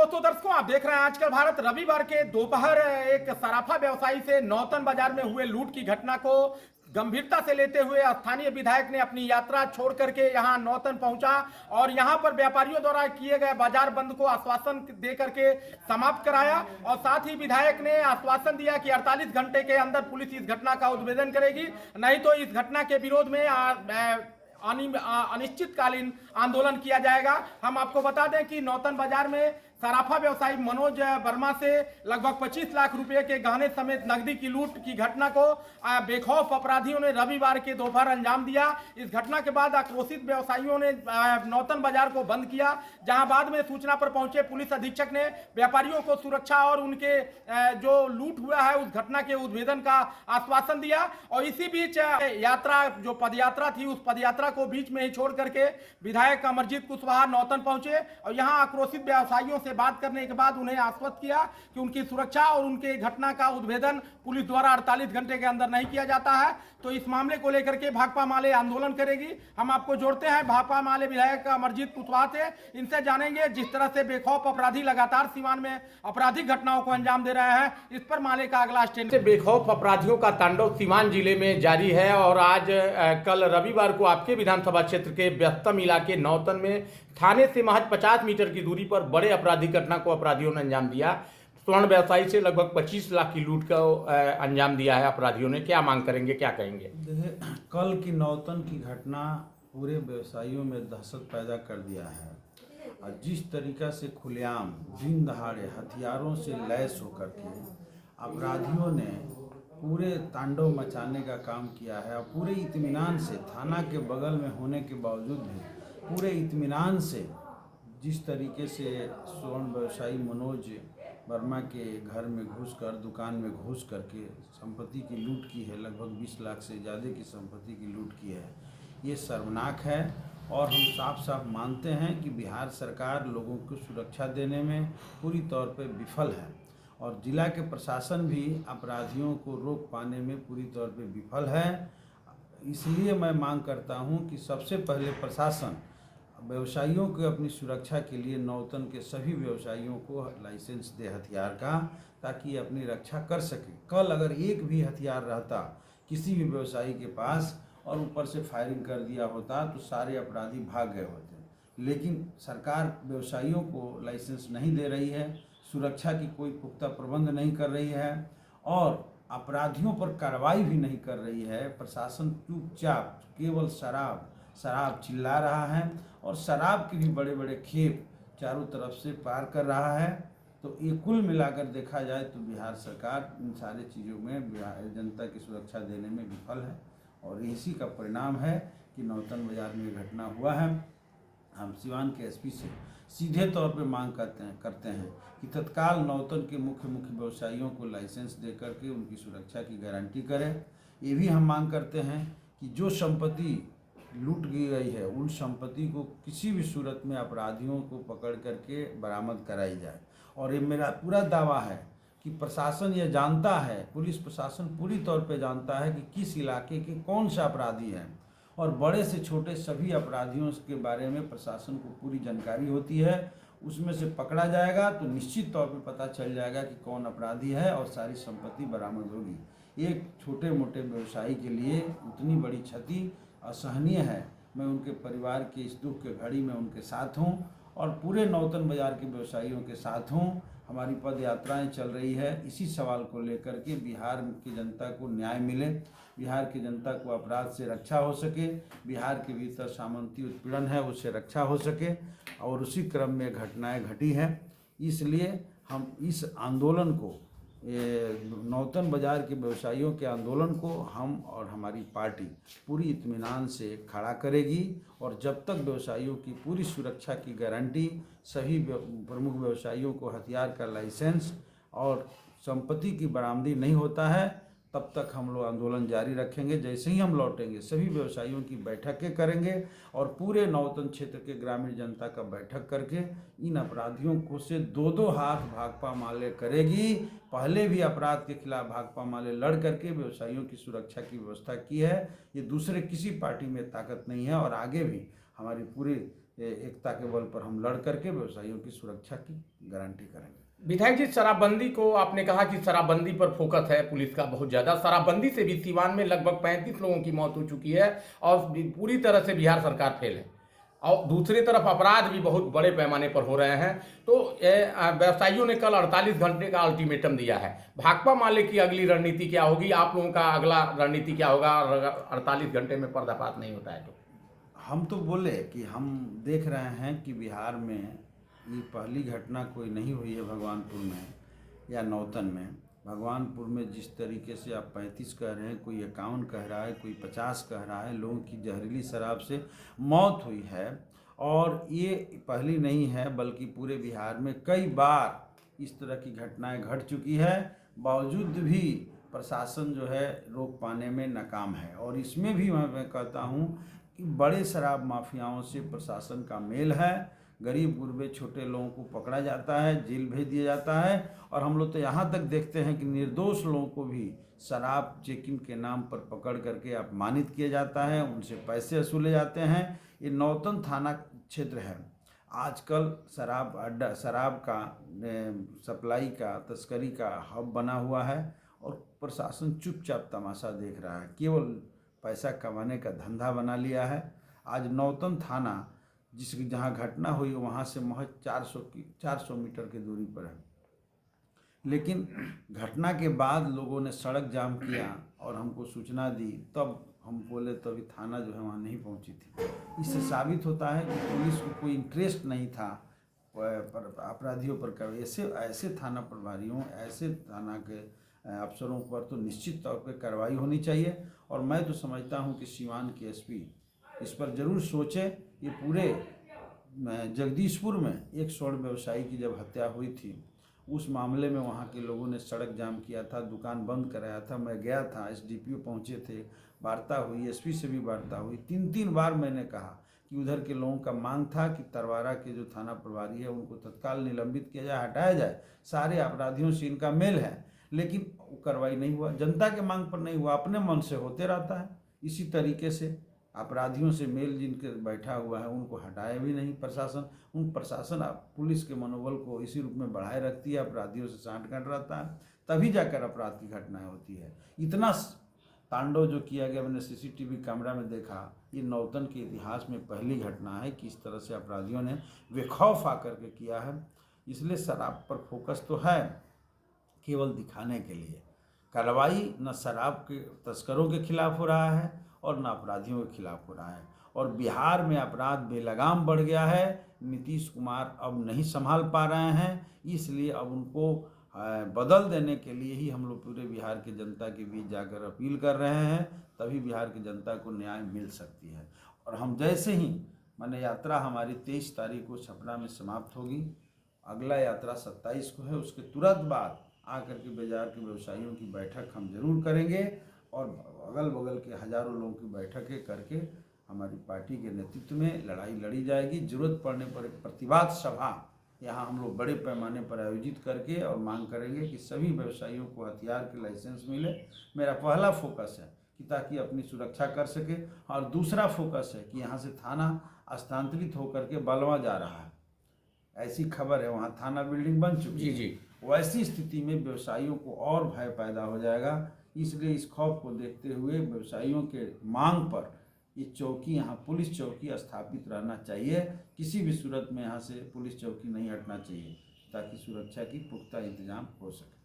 दोस्तों दर्शकों, आप देख रहे हैं आजकल भारत। रविवार के दोपहर एक सराफा व्यवसायी से नौतन बाजार में हुए लूट की घटना को गंभीरता से लेते हुए स्थानीय विधायक ने अपनी यात्रा छोड़ करके यहां नौतन पहुंचा और यहां पर व्यापारियों द्वारा किए गए बाजार बंद को आश्वासन दे करके समाप्त कराया। और साथ ही विधायक ने आश्वासन दिया कि 48 घंटे के अंदर पुलिस इस घटना का उद्भेदन करेगी, नहीं तो इस घटना के विरोध में अनिश्चितकालीन आंदोलन किया जाएगा। हम आपको बता दें कि नौतन बाजार में सराफा व्यवसायी मनोज वर्मा से लगभग 25 लाख रुपए के गहने समेत नकदी की लूट की घटना को बेखौफ अपराधियों ने रविवार के दोपहर अंजाम दिया। इस घटना के बाद आक्रोशित व्यवसायियों ने नौतन बाजार को बंद किया, जहां बाद में सूचना पर पहुंचे पुलिस अधीक्षक ने व्यापारियों को सुरक्षा और उनके जो लूट हुआ है उस घटना के उद्भेदन का आश्वासन दिया। और इसी बीच यात्रा जो पदयात्रा थी उस पदयात्रा को बीच में ही छोड़ करके विधायक अमरजीत कुशवाहा नौतन पहुंचे और यहां आक्रोशित व्यवसायियों से बात करने के बाद उन्हें आश्वस्त किया कि उनकी सुरक्षा और उनके घटना का उद्भेदन पुलिस द्वारा 48 घंटे के अंदर नहीं किया जाता है। तो इस मामले को लेकर के भाकपा माले आंदोलन करेगी। हम आपको जोड़ते हैं भाकपा माले विधायक अमरजीत कुशवाहा से, इनसे जानेंगे जिस तरह से बेखौफ अपराधी लगातार सीवान में आपराधिक घटनाओं को अंजाम दे रहे हैं, इस पर माले का अगला स्टैंड। बेखौफ अपराधियों का तांडव सीवान जिले में जारी है और आज कल रविवार को आपके विधानसभा क्षेत्र के व्यस्तम इलाके नौतन में थाने से महज 50 मीटर की दूरी पर बड़े आपराधिक घटना को अपराधियों ने अंजाम दिया। स्वर्ण व्यवसायी से लगभग 25 लाख की लूट को अंजाम दिया है अपराधियों ने। क्या मांग करेंगे, क्या कहेंगे? देखिए, कल की नौतन की घटना पूरे व्यवसायियों में दहशत पैदा कर दिया है और जिस तरीका से खुलेआम दिन दहाड़े हथियारों से लैस होकर के अपराधियों ने पूरे तांडव मचाने का काम किया है और पूरे इत्मीनान से, थाना के बगल में होने के बावजूद भी पूरे इत्मीनान से जिस तरीके से स्वर्ण व्यवसायी मनोज वर्मा के घर में घुसकर, दुकान में घुस करके संपत्ति की लूट की है, लगभग 20 लाख से ज़्यादा की संपत्ति की लूट की है, ये शर्मनाक है। और हम साफ साफ मानते हैं कि बिहार सरकार लोगों को सुरक्षा देने में पूरी तौर पर विफल है और जिला के प्रशासन भी अपराधियों को रोक पाने में पूरी तौर पर विफल है। इसलिए मैं मांग करता हूं कि सबसे पहले प्रशासन व्यवसायियों को अपनी सुरक्षा के लिए नौतन के सभी व्यवसायियों को लाइसेंस दे हथियार का, ताकि अपनी रक्षा कर सके। कल अगर एक भी हथियार रहता किसी भी व्यवसायी के पास और ऊपर से फायरिंग कर दिया होता तो सारे अपराधी भाग गए होते। लेकिन सरकार व्यवसायियों को लाइसेंस नहीं दे रही है, सुरक्षा की कोई पुख्ता प्रबंध नहीं कर रही है और अपराधियों पर कार्रवाई भी नहीं कर रही है। प्रशासन चुपचाप केवल शराब चिल्ला रहा है और शराब के भी बड़े बड़े खेप चारों तरफ से पार कर रहा है। तो ये कुल मिलाकर देखा जाए तो बिहार सरकार इन सारी चीज़ों में जनता की सुरक्षा देने में विफल है और इसी का परिणाम है कि नौतन बाजार में घटना हुआ है। हम सीवान के एसपी से सीधे तौर पे मांग करते हैं कि तत्काल नौतन के मुख्य व्यवसायियों को लाइसेंस दे करके उनकी सुरक्षा की गारंटी करें। ये भी हम मांग करते हैं कि जो संपत्ति लूट की गई है उन संपत्ति को किसी भी सूरत में अपराधियों को पकड़ करके बरामद कराई जाए। और ये मेरा पूरा दावा है कि प्रशासन ये जानता है, पुलिस प्रशासन पूरी तौर पे जानता है कि किस इलाके के कौन सा अपराधी हैं और बड़े से छोटे सभी अपराधियों के बारे में प्रशासन को पूरी जानकारी होती है। उसमें से पकड़ा जाएगा तो निश्चित तौर पे पता चल जाएगा कि कौन अपराधी है और सारी संपत्ति बरामद होगी। एक छोटे मोटे व्यवसायी के लिए उतनी बड़ी क्षति असहनीय है। मैं उनके परिवार के इस दुख के घड़ी में उनके साथ हूं और पूरे नौतन बाजार के व्यवसायियों के साथ हूं। हमारी पद यात्राएँ चल रही है इसी सवाल को लेकर के बिहार की जनता को न्याय मिले, बिहार की जनता को अपराध से रक्षा हो सके, बिहार के भीतर सामंती उत्पीड़न है उससे रक्षा हो सके और उसी क्रम में घटनाएं घटी हैं। इसलिए हम इस आंदोलन को, नौतन बाजार के व्यवसायियों के आंदोलन को हम और हमारी पार्टी पूरी इत्मीनान से खड़ा करेगी और जब तक व्यवसायियों की पूरी सुरक्षा की गारंटी, सभी प्रमुख व्यवसायियों को हथियार का लाइसेंस और संपत्ति की बरामदी नहीं होता है तब तक हम लोग आंदोलन जारी रखेंगे। जैसे ही हम लौटेंगे सभी व्यवसायियों की बैठकें करेंगे और पूरे नौतन क्षेत्र के ग्रामीण जनता का बैठक करके इन अपराधियों को से दो हाथ भाकपा माले करेगी। पहले भी अपराध के खिलाफ भाकपा माले लड़ करके व्यवसायियों की सुरक्षा की व्यवस्था की है। ये दूसरे किसी पार्टी में ताकत नहीं है और आगे भी हमारी पूरी एकता के बल पर हम लड़ करके व्यवसायियों की सुरक्षा की गारंटी करेंगे। विधायक जी, शराबबंदी को आपने कहा कि शराबबंदी पर फोकस है पुलिस का बहुत ज्यादा। शराबबंदी से भी सीवान में लगभग 35 लोगों की मौत हो चुकी है और पूरी तरह से बिहार सरकार फेल है, और दूसरी तरफ अपराध भी बहुत बड़े पैमाने पर हो रहे हैं। तो व्यवसायियों ने कल 48 घंटे का अल्टीमेटम दिया है। भाकपा माले की अगली रणनीति क्या होगी? आप लोगों का अगला रणनीति क्या होगा अगर 48 घंटे में पर्दाफाश नहीं होता है तो? हम तो बोले कि हम देख रहे हैं कि बिहार में ये पहली घटना कोई नहीं हुई है भगवानपुर में या नौतन में। भगवानपुर में जिस तरीके से आप 35 कह रहे हैं, कोई 51 कह रहा है, कोई 50 कह रहा है, लोगों की जहरीली शराब से मौत हुई है। और ये पहली नहीं है, बल्कि पूरे बिहार में कई बार इस तरह की घटनाएं घट चुकी है, बावजूद भी प्रशासन जो है रोक पाने में नाकाम है। और इसमें भी मैं कहता हूँ कि बड़े शराब माफियाओं से प्रशासन का मेल है। गरीब गुरबे छोटे लोगों को पकड़ा जाता है, जेल भेज दिया जाता है, और हम लोग तो यहाँ तक देखते हैं कि निर्दोष लोगों को भी शराब चेकिंग के नाम पर पकड़ करके अपमानित किया जाता है, उनसे पैसे वसूले जाते हैं। ये नौतन थाना क्षेत्र है, आजकल शराब अड्डा, शराब का सप्लाई का, तस्करी का हब बना हुआ है, और प्रशासन चुपचाप तमाशा देख रहा है, केवल पैसा कमाने का धंधा बना लिया है। आज नौतन थाना जहाँ घटना हुई वहाँ से महज 400 मीटर की दूरी पर है, लेकिन घटना के बाद लोगों ने सड़क जाम किया और हमको सूचना दी, तब हम बोले तभी थाना जो है वहाँ नहीं पहुँची थी। इससे साबित होता है कि पुलिस को कोई इंटरेस्ट नहीं था अपराधियों पर। ऐसे थाना प्रभारियों, ऐसे थाना के अफसरों पर तो निश्चित तौर पर कार्रवाई होनी चाहिए। और मैं तो समझता हूँ कि सीवान के एसपी इस पर ज़रूर सोचे। ये पूरे जगदीशपुर में एक स्वर्ण व्यवसायी की जब हत्या हुई थी, उस मामले में वहाँ के लोगों ने सड़क जाम किया था, दुकान बंद कराया था। मैं गया था, एसडीपीओ पहुँचे थे, वार्ता हुई, एसपी से भी वार्ता हुई। 3 बार मैंने कहा कि उधर के लोगों का मांग था कि तरवारा के जो थाना प्रभारी है उनको तत्काल निलंबित किया जाए, हटाया जाए। सारे अपराधियों से इनका मेल है, लेकिन कार्रवाई नहीं हुआ। जनता के मांग पर नहीं हुआ, अपने मन से होते रहता है। इसी तरीके से अपराधियों से मेल जिनके बैठा हुआ है उनको हटाया भी नहीं प्रशासन। प्रशासन पुलिस के मनोबल को इसी रूप में बढ़ाए रखती है, अपराधियों से सांठ-गांठ रहता है, तभी जाकर अपराध की घटनाएं होती है। इतना तांडव जो किया गया, मैंने सीसीटीवी कैमरा में देखा, ये नौतन के इतिहास में पहली घटना है कि इस तरह से अपराधियों ने बेखौफ आकर के किया है। इसलिए शराब पर फोकस तो है, केवल दिखाने के लिए। कार्रवाई न शराब के तस्करों के खिलाफ हो रहा है और न अपराधियों के खिलाफ हो रहा है। और बिहार में अपराध बेलगाम बढ़ गया है। नीतीश कुमार अब नहीं संभाल पा रहे हैं, इसलिए अब उनको बदल देने के लिए ही हम लोग पूरे बिहार की जनता के बीच जाकर अपील कर रहे हैं, तभी बिहार की जनता को न्याय मिल सकती है। और हम जैसे ही माने यात्रा हमारी 23 तारीख को छपरा में समाप्त होगी, अगला यात्रा 27 को है, उसके तुरंत बाद आकर के बाजार के व्यवसायियों की बैठक हम जरूर करेंगे और अगल बगल के हजारों लोगों की बैठकें करके हमारी पार्टी के नेतृत्व में लड़ाई लड़ी जाएगी। जरूरत पड़ने पर एक प्रतिवाद सभा यहाँ हम लोग बड़े पैमाने पर आयोजित करके और मांग करेंगे कि सभी व्यवसायियों को हथियार के लाइसेंस मिले। मेरा पहला फोकस है कि ताकि अपनी सुरक्षा कर सके, और दूसरा फोकस है कि यहाँ से थाना स्थानांतरित होकर के बलवा जा रहा है, ऐसी खबर है, वहाँ थाना बिल्डिंग बन चुकी है। वैसी स्थिति में व्यवसायियों को और भय पैदा हो जाएगा। इसलिए इस खौफ को देखते हुए व्यवसायियों के मांग पर ये चौकी, यहाँ पुलिस चौकी स्थापित रहना चाहिए। किसी भी सूरत में यहाँ से पुलिस चौकी नहीं हटना चाहिए, ताकि सुरक्षा की पुख्ता इंतजाम हो सके।